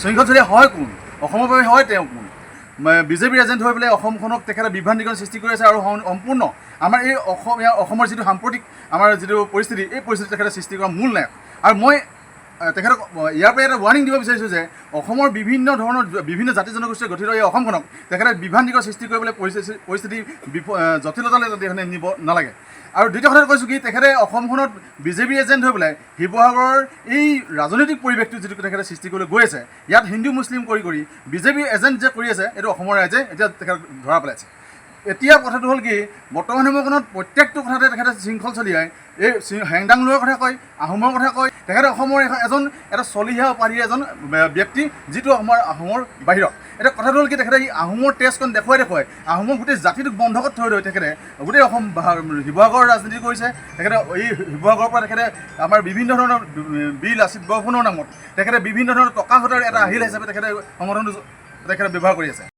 শৃংখল চলিয়া হয় কোন? অসমৰ বাবে হয় তেওঁ কোন? বিজেপিৰ এজেণ্ট হৈ পেলাই অসমখনক তেখেতে বিভ্ৰান্তিকৰণ সৃষ্টি কৰি আছে আৰু সম্পূৰ্ণ আমাৰ এই অসমৰ যিটো সাম্প্ৰতিক আমাৰ যিটো পৰিস্থিতি, এই পৰিস্থিতি তেখেতে সৃষ্টি কৰা মূল নায়ক। আৰু মই তেখেতক ইয়াৰ পৰা এটা ৱাৰ্ণিং দিব বিচাৰিছোঁ যে অসমৰ বিভিন্ন জাতি জনগোষ্ঠীয়ে গঠিত এই অসমখনক তেখেতে বিভ্ৰান্তিকৰ সৃষ্টি কৰিবলৈ পৰিস্থিতি জটিলতালৈ তেখেতে নিব নালাগে। আৰু দ্বিতীয় কথাটো কৈছোঁ কি, তেখেতে অসমখনত বিজেপিৰ এজেণ্ট হৈ পেলাই শিৱসাগৰৰ এই ৰাজনৈতিক পৰিৱেশটো যিটো তেখেতে সৃষ্টি কৰিবলৈ গৈ আছে, ইয়াত হিন্দু মুছলিম কৰি বিজেপিৰ এজেণ্ট যে কৰি আছে, এইটো অসমৰ ৰাইজে এতিয়া তেখেতক ধৰা পেলাইছে। এতিয়া কথাটো হ'ল কি, বৰ্তমান সময়খনত প্ৰত্যেকটো কথাতে তেখেতে শৃংখল চলিয়াই এই হেংদাংলুৰৰ কথা কয়, আহোমৰ কথা কয়। তেখেতে অসমৰ এটা চলিহা উপাধিৰ এজন ব্যক্তি, যিটো অসমৰ বাহিৰত। এতিয়া কথাটো হ'ল কি, তেখেতে এই আহোমৰ তেজকণ দেখুৱাই আহোমৰ গোটেই জাতিটোক বন্ধকত থৈ তেখেতে গোটেই শিৱসাগৰৰ ৰাজনীতি কৰিছে। তেখেতে এই শিৱসাগৰৰ পৰা তেখেতে আমাৰ বিভিন্ন ধৰণৰ বীৰ লাচিত বৰফুকনৰ নামত তেখেতে বিভিন্ন ধৰণৰ টকা ঘটাৰ এটা আহিলা হিচাপে তেখেতে সংগঠনটো ব্যৱহাৰ কৰি আছে।